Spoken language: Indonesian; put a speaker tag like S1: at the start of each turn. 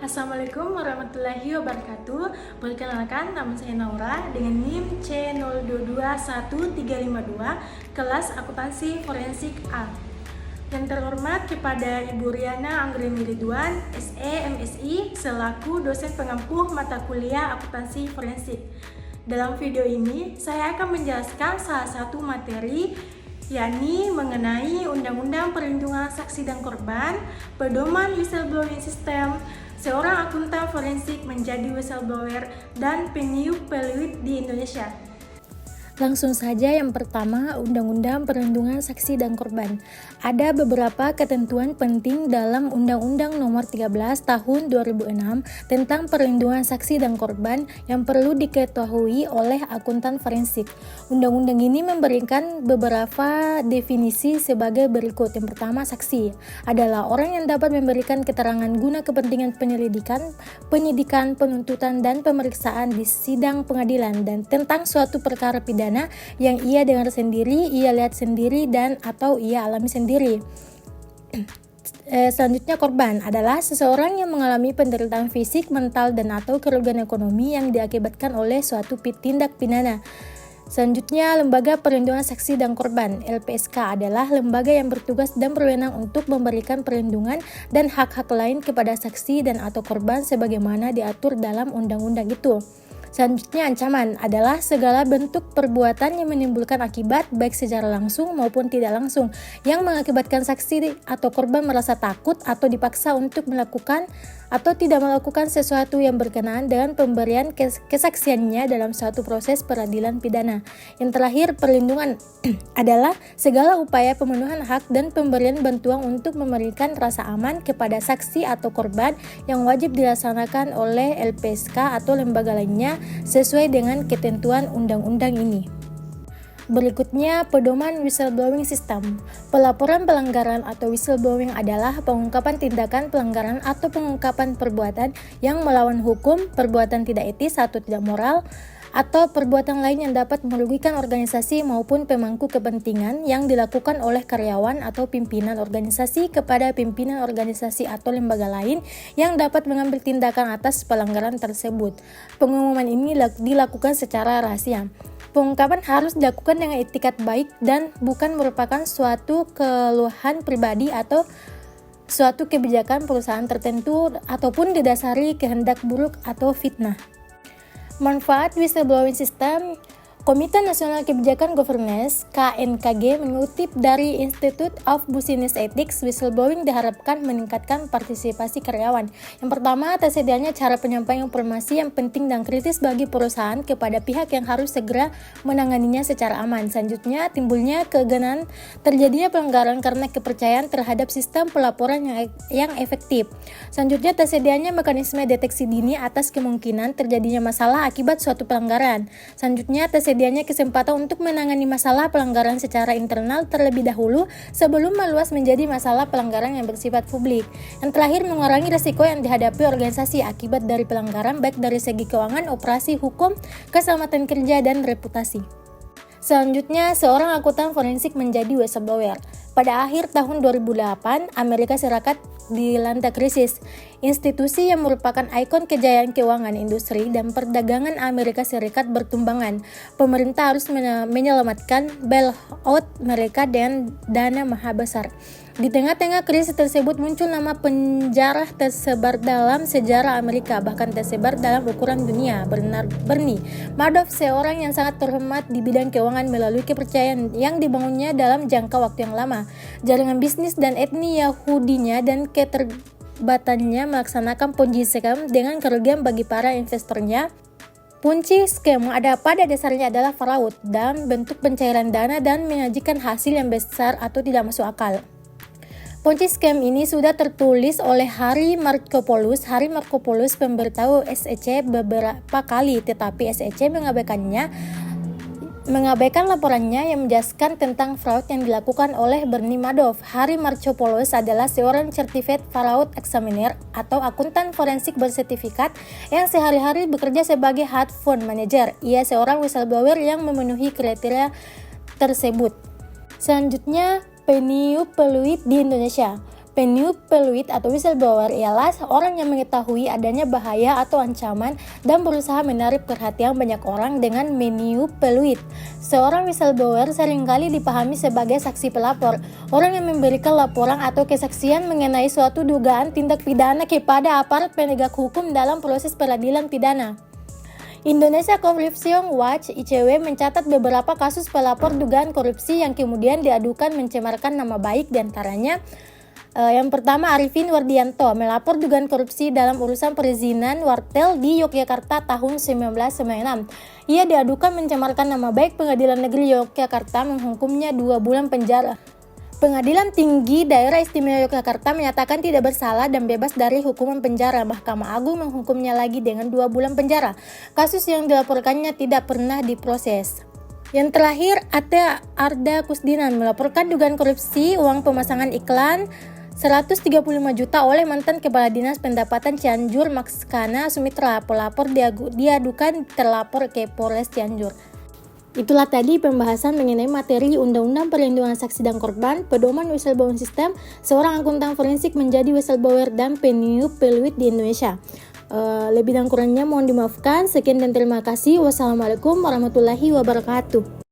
S1: Assalamualaikum warahmatullahi wabarakatuh. Perkenalkan, nama saya Naura dengan NIM C02215352, kelas akuntansi forensik A. Yang terhormat kepada Ibu Riana Anggreni Ridwan, SE MSI, selaku dosen pengampu mata kuliah akuntansi forensik. Dalam video ini, saya akan menjelaskan salah satu materi, yakni mengenai Undang-Undang Perlindungan Saksi dan Korban, Pedoman Whistleblowing System, seorang akuntan forensik menjadi whistleblower, dan peniup peluit di Indonesia. Langsung saja, yang pertama, Undang-Undang Perlindungan Saksi dan Korban. Ada beberapa ketentuan penting dalam Undang-Undang Nomor 13 Tahun 2006 tentang perlindungan saksi dan korban yang perlu diketahui oleh akuntan forensik. Undang-undang ini memberikan beberapa definisi sebagai berikut. Yang pertama, saksi adalah orang yang dapat memberikan keterangan guna kepentingan penyelidikan, penyidikan, penuntutan, dan pemeriksaan di sidang pengadilan dan tentang suatu perkara pidana yang ia dengar sendiri, ia lihat sendiri, dan atau ia alami sendiri. Selanjutnya, korban adalah seseorang yang mengalami penderitaan fisik, mental, dan atau kerugian ekonomi yang diakibatkan oleh suatu tindak pidana. Selanjutnya, Lembaga Perlindungan Saksi dan Korban (LPSK) adalah lembaga yang bertugas dan berwenang untuk memberikan perlindungan dan hak-hak lain kepada saksi dan atau korban sebagaimana diatur dalam undang-undang itu. Selanjutnya, ancaman adalah segala bentuk perbuatan yang menimbulkan akibat baik secara langsung maupun tidak langsung yang mengakibatkan saksi atau korban merasa takut atau dipaksa untuk melakukan atau tidak melakukan sesuatu yang berkenaan dengan pemberian kesaksiannya dalam suatu proses peradilan pidana. Yang terakhir, perlindungan adalah segala upaya pemenuhan hak dan pemberian bantuan untuk memberikan rasa aman kepada saksi atau korban yang wajib dilaksanakan oleh LPSK atau lembaga lainnya sesuai dengan ketentuan undang-undang ini. Berikutnya, pedoman whistleblowing system. Pelaporan pelanggaran atau whistleblowing adalah pengungkapan tindakan pelanggaran atau pengungkapan perbuatan yang melawan hukum, perbuatan tidak etis atau tidak moral, atau perbuatan lain yang dapat merugikan organisasi maupun pemangku kepentingan yang dilakukan oleh karyawan atau pimpinan organisasi kepada pimpinan organisasi atau lembaga lain yang dapat mengambil tindakan atas pelanggaran tersebut. Pengumuman ini dilakukan secara rahasia. Pengungkapan harus dilakukan dengan etikat baik dan bukan merupakan suatu keluhan pribadi atau suatu kebijakan perusahaan tertentu ataupun didasari kehendak buruk atau fitnah. Manfaat whistleblowing system. Komite Nasional Kebijakan Governance (KNKG) mengutip dari Institute of Business Ethics, whistleblowing diharapkan meningkatkan partisipasi karyawan. Yang pertama, tersedianya cara penyampaian informasi yang penting dan kritis bagi perusahaan kepada pihak yang harus segera menanganinya secara aman. Selanjutnya, timbulnya keengganan terjadinya pelanggaran karena kepercayaan terhadap sistem pelaporan yang efektif. Selanjutnya, tersedianya mekanisme deteksi dini atas kemungkinan terjadinya masalah akibat suatu pelanggaran. Selanjutnya, sedianya kesempatan untuk menangani masalah pelanggaran secara internal terlebih dahulu sebelum meluas menjadi masalah pelanggaran yang bersifat publik. Yang terakhir, mengurangi risiko yang dihadapi organisasi akibat dari pelanggaran baik dari segi keuangan, operasi, hukum, keselamatan kerja, dan reputasi. Selanjutnya, seorang akuntan forensik menjadi whistleblower. Pada akhir tahun 2008, Amerika Serikat dilanda krisis. Institusi yang merupakan ikon kejayaan keuangan, industri, dan perdagangan Amerika Serikat bertumbangan. Pemerintah harus menyelamatkan bailout mereka dengan dana maha besar. Di tengah-tengah krisis tersebut muncul nama penjara tersebar dalam sejarah Amerika, bahkan tersebar dalam ukuran dunia. Bernie Madoff, seorang yang sangat terhormat di bidang keuangan melalui kepercayaan yang dibangunnya dalam jangka waktu yang lama, jaringan bisnis dan etni Yahudinya dan keterlibatannya melaksanakan Ponzi scam dengan kerugian bagi para investornya. Ponzi scam pada dasarnya adalah fraud dan bentuk pencairan dana dan menyajikan hasil yang besar atau tidak masuk akal. Ponzi scam ini sudah tertulis oleh Harry Markopoulos. Harry Markopoulos memberitahu SEC beberapa kali, tetapi SEC mengabaikannya mengabaikan laporannya yang menjelaskan tentang fraud yang dilakukan oleh Bernie Madoff. Harry Markopolos adalah seorang Certified Fraud Examiner atau akuntan forensik bersertifikat yang sehari-hari bekerja sebagai hedge fund manager. Ia seorang whistleblower yang memenuhi kriteria tersebut. Selanjutnya, peniup-peluit di Indonesia. Peniup-peluit atau whistleblower ialah orang yang mengetahui adanya bahaya atau ancaman dan berusaha menarik perhatian banyak orang dengan meniup peluit. Seorang whistleblower seringkali dipahami sebagai saksi pelapor, orang yang memberikan laporan atau kesaksian mengenai suatu dugaan tindak pidana kepada aparat penegak hukum dalam proses peradilan pidana. Indonesia Corruption Watch (ICW) mencatat beberapa kasus pelapor dugaan korupsi yang kemudian diadukan mencemarkan nama baik, diantaranya yang pertama, Arifin Wardianto melapor dugaan korupsi dalam urusan perizinan wartel di Yogyakarta tahun 1996. Ia diadukan mencemarkan nama baik. Pengadilan Negeri Yogyakarta menghukumnya 2 bulan penjara. Pengadilan Tinggi Daerah Istimewa Yogyakarta menyatakan tidak bersalah dan bebas dari hukuman penjara. Mahkamah Agung menghukumnya lagi dengan 2 bulan penjara. Kasus yang dilaporkannya tidak pernah diproses. Yang terakhir, Ate Arda Kusdinan melaporkan dugaan korupsi uang pemasangan iklan 135 juta oleh mantan Kepala Dinas Pendapatan Cianjur Maxkana Sumitra. Pelapor diadukan terlapor ke Polres Cianjur. Itulah tadi pembahasan mengenai materi Undang-Undang Perlindungan Saksi dan Korban, Pedoman Whistleblower System, seorang akuntan forensik menjadi whistleblower dan peniup peluit di Indonesia. Lebih dan kurangnya mohon dimaafkan. Sekian dan terima kasih. Wassalamualaikum warahmatullahi wabarakatuh.